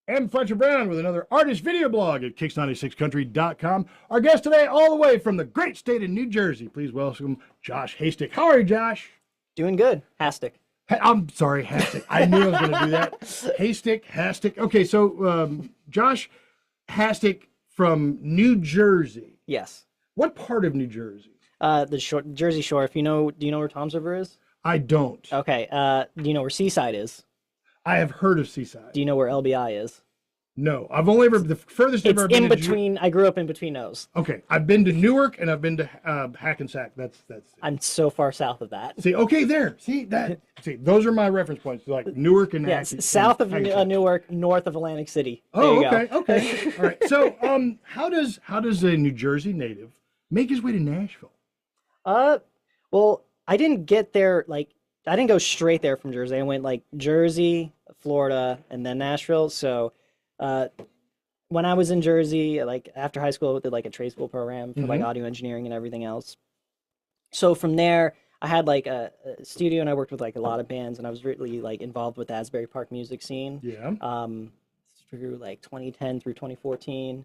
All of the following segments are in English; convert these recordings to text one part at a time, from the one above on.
And Fletch Brown with another artist video blog at kicks96country.com. Our guest today, all the way from the great state of New Jersey. Please welcome Josh Hastick. How are you, Josh? Doing good. Hastick. I'm sorry, Hastick. I knew I was going to do that. Hastick. Okay, so Josh Hastick from New Jersey. Yes. What part of New Jersey? Jersey Shore. If you know, do you know where Tom's River is? I don't. Okay. Do you know where Seaside is? I have heard of Seaside. Do you know where LBI is? No, I've only ever the furthest It's ever I've been in between. I grew up in between those. Okay, I've been to Newark and I've been to Hackensack. That's. I'm so far south of that. See, okay, there. See that. See, those are my reference points. Like Newark and Yes, south of Newark, north of Atlantic City. Oh, okay, okay. All right. So, how does a New Jersey native make his way to Nashville? Well, I didn't get there I didn't go straight there from Jersey. I went like Jersey, Florida, and then Nashville. So, when I was in Jersey, like after high school, I did like a trade school program for like audio engineering and everything else. So from there, I had like a studio and I worked with like a lot of bands and I was really like involved with the Asbury Park music scene. Yeah. Through like 2010 through 2014.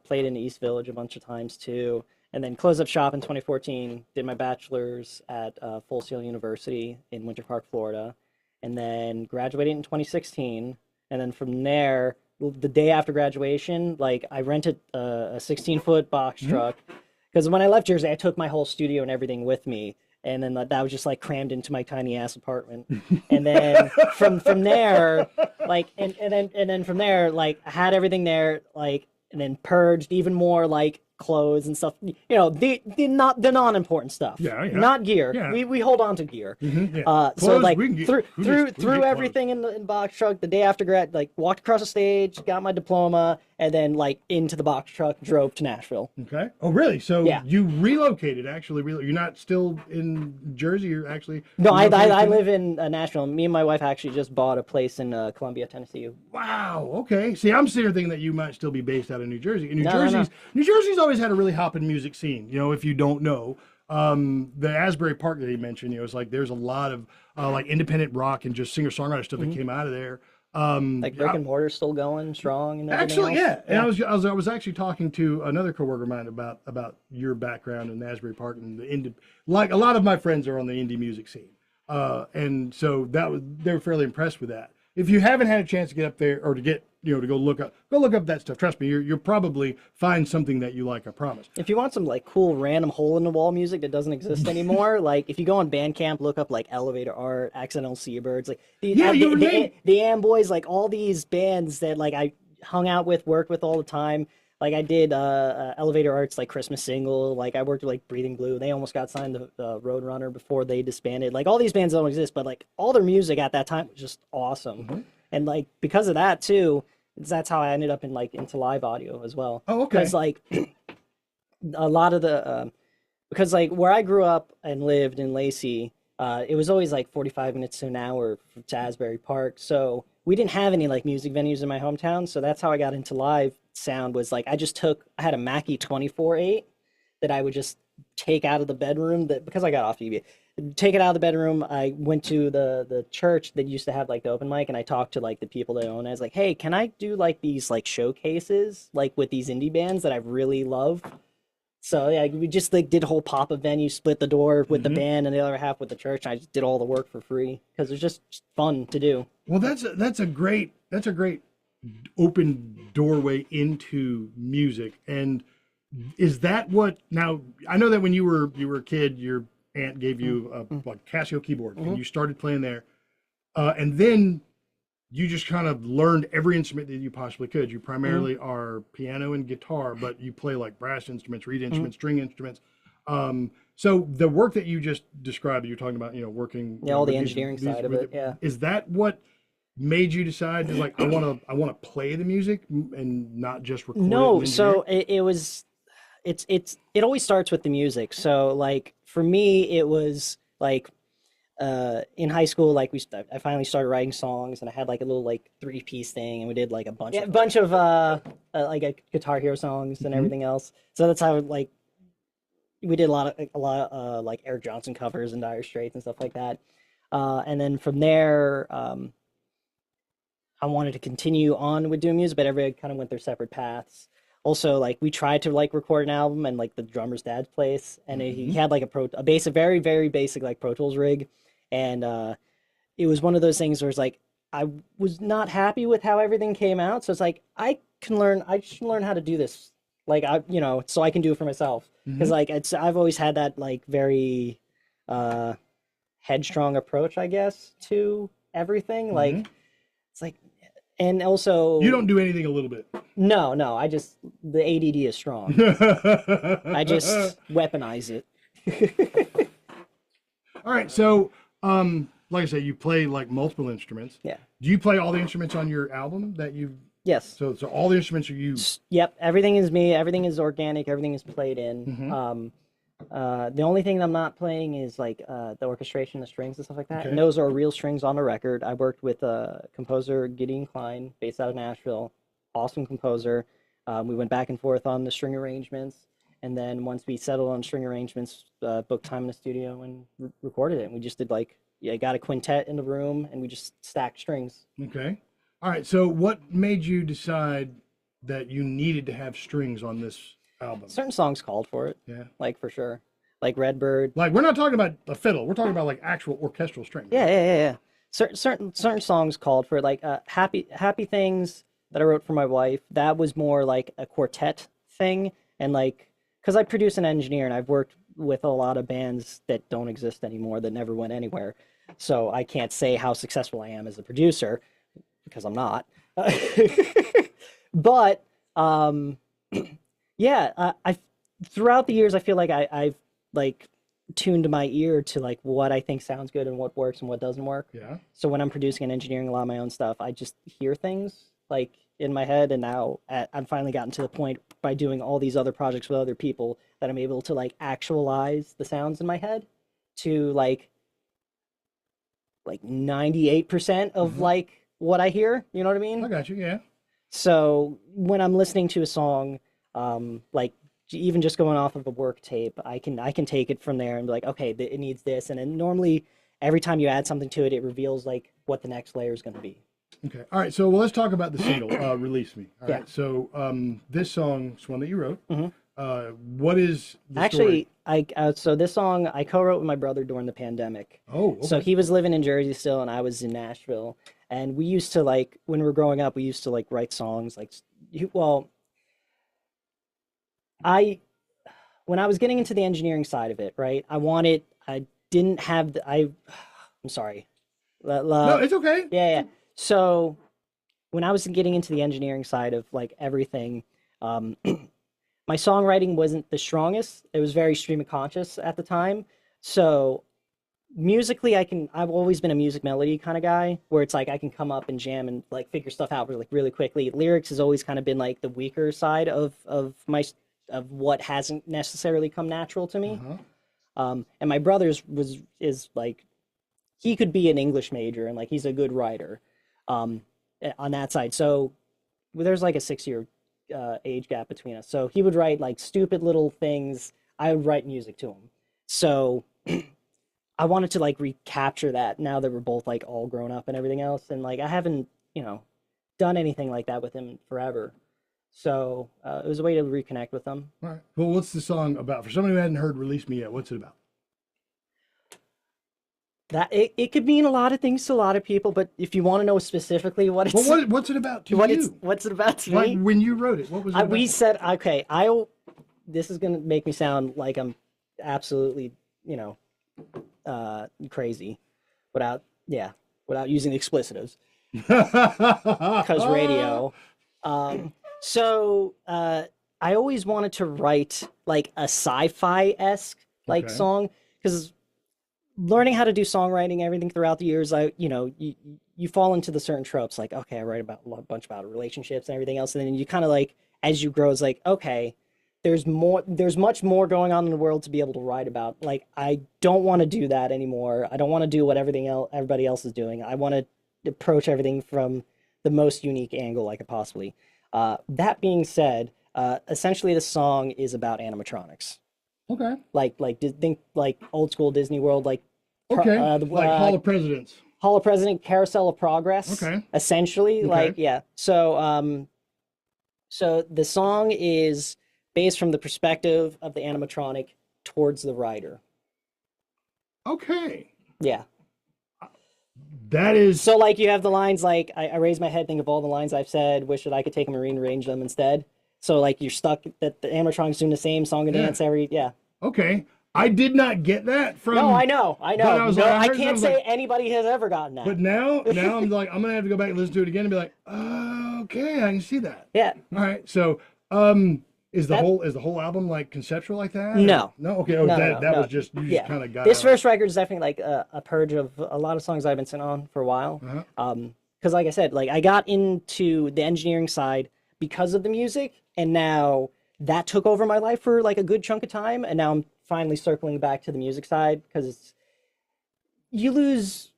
Played in the East Village a bunch of times too. And then closed up shop in 2014, did my bachelor's at Full Sail University in Winter Park, Florida, and then graduated in 2016. And then from there, the day after graduation, like I rented a 16-foot box truck because when I left Jersey, I took my whole studio and everything with me. And then that was just like crammed into my tiny ass apartment. And then from there, like, and then from there, like I had everything there, like, and then purged even more like clothes and stuff, you know, the non-important stuff. Yeah. Not gear. Yeah. We hold on to gear. Yeah. So like threw everything in the box truck the day after grad, like walked across the stage, got my diploma, and then like into the box truck, drove to Nashville. Okay. Oh, really? So Yeah. you relocated? Actually, you're not still in Jersey. You're actually No, I live in Nashville. Me and my wife actually just bought a place in Columbia, Tennessee. Wow. Okay. See, I'm sitting here thinking that you might still be based out of New Jersey. And No. New Jersey's always had a really hopping music scene. You know, if you don't know, the Asbury Park that he mentioned, you know, it's like there's a lot of like independent rock and just singer-songwriter stuff that came out of there. Like brick and mortar still going strong and everything Actually, else. yeah. And I was actually talking to another coworker of mine about your background in Asbury Park and the indie. Like a lot of my friends are on the indie music scene, and so they were fairly impressed with that. If you haven't had a chance to get up there or to get to go look up that stuff, trust me, you'll probably find something that you like. I promise. If you want some like cool random hole in the wall music that doesn't exist anymore, like if you go on Bandcamp, look up like Elevator Art, Accidental Seabirds, like the Amboys, like all these bands that like I hung out with, worked with all the time. Like I did Elevator Art's like Christmas single. Like I worked with like Breathing Blue. They almost got signed to Roadrunner before they disbanded. Like all these bands don't exist, but like all their music at that time was just awesome. And like because of that too, that's how I ended up into live audio as well. Oh, okay. Because like a lot of the because like where I grew up and lived in Lacey, it was always like 45 minutes to an hour to Asbury Park. So we didn't have any like music venues in my hometown. So that's how I got into live sound. Was like I had a Mackie 24/8 that I would just take out of the bedroom because I got off TV. Take it out of the bedroom. I went to the church that used to have like the open mic, and I talked to like the people that own it. I was like, hey, can I do like these like showcases like with these indie bands that I really love? So yeah, we just like did a whole pop-up venue, split the door with the band and the other half with the church. And I just did all the work for free because it was just fun to do. Well, that's a great open doorway into music. And is that what now? I know that when you were a kid, your aunt gave you a like Casio keyboard and you started playing there, and then you just kind of learned every instrument that you possibly could. You primarily are piano and guitar, but you play like brass instruments, reed instruments, string instruments. So the work that you just described, you're talking about, working, all the engineering side of it. Yeah. Is that what made you decide to like, I want to play the music and not just record it? No. So it always starts with the music. So like for me, it was like, in high school, like I finally started writing songs, and I had like a little like 3-piece thing, and we did like a bunch of like Guitar Hero songs and everything else. So that's how like we did a lot of like Eric Johnson covers and Dire Straits and stuff like that. And then from there, I wanted to continue on with doing music, but everybody kind of went their separate paths. Also, like we tried to like record an album and like the drummer's dad's place, and he had like a basic, very very basic like Pro Tools rig, and it was one of those things where it's like I was not happy with how everything came out, so it's like I should learn how to do this, like so I can do it for myself, because like I've always had that like very headstrong approach, I guess, to everything. Like it's like, and also You don't do anything a little bit. no, I just the ADD is strong. I just weaponize it. All right, so like I say, you play like multiple instruments. Yeah. Do you play all the instruments on your album that you? Yes. So all the instruments are you? Yep. Everything is me. Everything is organic. Everything is played in. The only thing I'm not playing is like the orchestration, the strings and stuff like that. Okay. And those are real strings on the record. I worked with composer Gideon Klein, based out of Nashville. Awesome composer. We went back and forth on the string arrangements, and then once we settled on string arrangements, booked time in the studio and recorded it. And we just did like got a quintet in the room, and we just stacked strings. Okay. All right. So what made you decide that you needed to have strings on this album? Certain songs called for it. Yeah. Like for sure. Like Redbird. Like we're not talking about a fiddle. We're talking about like actual orchestral strings. Yeah. Certain songs called for it. Like Happy Things that I wrote for my wife. That was more like a quartet thing, and like because I produce and engineer, and I've worked with a lot of bands that don't exist anymore, that never went anywhere. So I can't say how successful I am as a producer because I'm not. But yeah, I throughout the years I feel like I've like tuned my ear to like what I think sounds good and what works and what doesn't work. Yeah. So when I'm producing and engineering a lot of my own stuff, I just hear things like in my head, and now I've finally gotten to the point by doing all these other projects with other people that I'm able to like actualize the sounds in my head to like 98% of like what I hear. You know what I mean? I got you. Yeah. So when I'm listening to a song, like even just going off of a work tape, I can take it from there and be like, okay, it needs this, and then normally every time you add something to it, it reveals like what the next layer is going to be. Okay. All right. So let's talk about the single, "Release Me." All Yeah. right. So this song is one that you wrote. What is the Actually, story? so this song I co-wrote with my brother during the pandemic. Oh. Okay. So he was living in Jersey still, and I was in Nashville. And we used to like when we were growing up, we used to like write songs like, well, when I was getting into the engineering side of it, right? I didn't have I'm sorry. No, it's okay. Yeah. So when I was getting into the engineering side of like everything, my songwriting wasn't the strongest. It was very stream of conscious at the time. So musically, I've always been a music melody kind of guy, where it's like I can come up and jam and like figure stuff out really quickly. Lyrics has always kind of been like the weaker side of what hasn't necessarily come natural to me. And my brother's is like, he could be an English major and like he's a good writer on that side. So there's like a 6-year age gap between us. So he would write like stupid little things. I would write music to him. So I wanted to like recapture that now that we're both like all grown up and everything else. And like I haven't, done anything like that with him forever. So it was a way to reconnect with him. All right. Well, what's the song about? For somebody who hadn't heard "Release Me" yet, what's it about? That it could mean a lot of things to a lot of people, but if you want to know specifically what it's what's it about to you? What's it about to Like me? when you wrote it, what was it about? We said, okay, this is gonna make me sound like I'm absolutely, crazy, without using the explicitives, because radio. So I always wanted to write like a sci-fi-esque like Okay. song, because learning how to do songwriting, everything throughout the years, you fall into the certain tropes. Like, okay, I write about a bunch about relationships and everything else, and then you kind of like, as you grow, it's like, okay, there's much more going on in the world to be able to write about. Like, I don't want to do that anymore. I don't want to do what everybody else is doing. I want to approach everything from the most unique angle I could possibly. That being said, essentially the song is about animatronics. Okay. Think like old school Disney World, like Okay. Hall like Hall of Presidents. Hall of President, Carousel of Progress. Okay. Essentially, Okay. like, yeah. So, so the song is based from the perspective of the animatronic towards the rider. Okay. Yeah. That is So, like, you have the lines like, I raise my head, think of all the lines I've said, wish that I could take them and rearrange them instead. So, like, you're stuck that the animatronic's doing the same song and dance every, okay. I did not get that from. No, I know. But I was No, like, I heard it, can't was say like- anybody has ever gotten that. But now I'm like, I'm gonna have to go back and listen to it again and be like, okay, I can see that. Yeah. All right. So, is the whole album like conceptual like that? No. No. Okay. Oh, No, that no. was just you just kind of got This out. first record is definitely like a purge of a lot of songs I've been sitting on for a while. Because like I said, like I got into the engineering side because of the music, and now that took over my life for like a good chunk of time, and now I'm finally circling back to the music side because you lose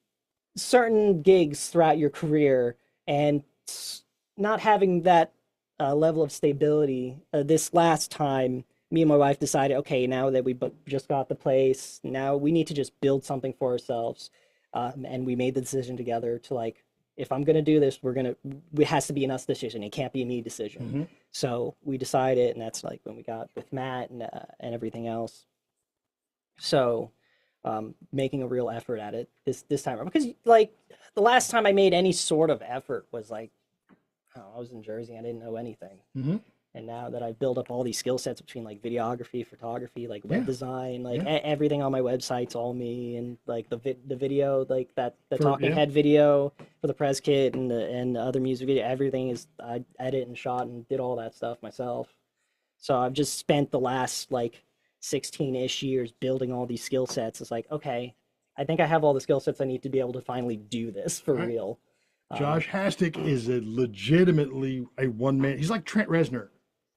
certain gigs throughout your career, and not having that level of stability. This last time, me and my wife decided, okay, now that we just got the place, now we need to just build something for ourselves. And we made the decision together to like, if I'm gonna do this, it has to be an us decision. It can't be a me decision. Mm-hmm. So we decided, and that's like when we got with Matt and everything else. So making a real effort at it this time around, because like the last time I made any sort of effort was like, I was in Jersey. I didn't know anything. Mm-hmm. And now that I've built up all these skill sets between like videography, photography, like web design, like everything on my website's all me, and like the video, like the talking head video for the press kit and the other music video, everything is I edit and shot and did all that stuff myself. So I've just spent the last like 16-ish years building all these skill sets. It's like, okay, I think I have all the skill sets I need to be able to finally do this for real. Josh Hastick is legitimately a one-man. He's like Trent Reznor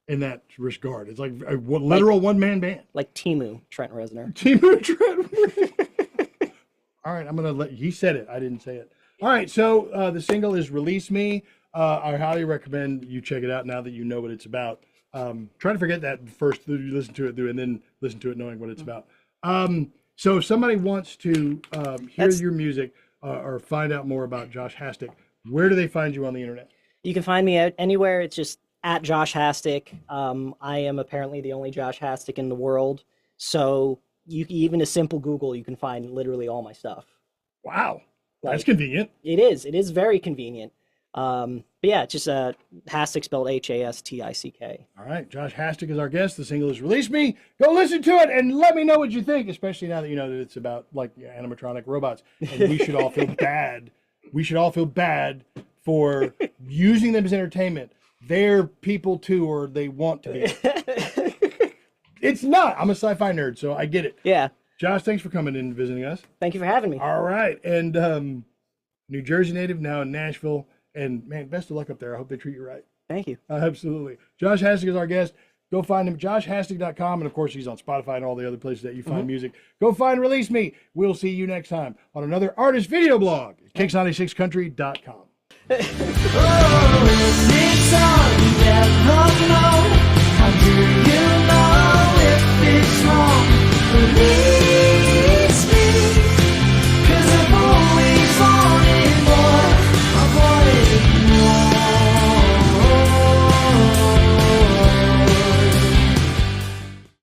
in that regard. It's like a literal one-man band. Like Timu, Trent Reznor. Timu Trent. All right, I'm gonna let he said it. I didn't say it. All right, so the single is "Release Me." I highly recommend you check it out now that you know what it's about. Try to forget that first you listen to it through, and then listen to it knowing what it's about. So if somebody wants to hear your music or find out more about Josh Hastick, where do they find you on the internet? You can find me anywhere. It's just at Josh Hastick. I am apparently the only Josh Hastick in the world. So even a simple Google, you can find literally all my stuff. Wow, that's convenient. It is. It is very convenient. But yeah, it's just Hastick spelled Hastick. All right, Josh Hastick is our guest. The single is "Release Me." Go listen to it and let me know what you think, especially now that you know that it's about like animatronic robots. And we should all feel bad. We should all feel bad for using them as entertainment. They're people too, or they want to be. It's not. I'm a sci-fi nerd, so I get it. Yeah. Josh, thanks for coming in and visiting us. Thank you for having me. All right, and New Jersey native, now in Nashville. And man, best of luck up there. I hope they treat you right. Thank you. Absolutely. Josh Hastick is our guest. Go find him at joshhastick.com. And of course, he's on Spotify and all the other places that you find music. Go find Release Me. We'll see you next time on another artist video blog at kicks96country.com. Oh, it's all you ever know. How do you know if it's wrong?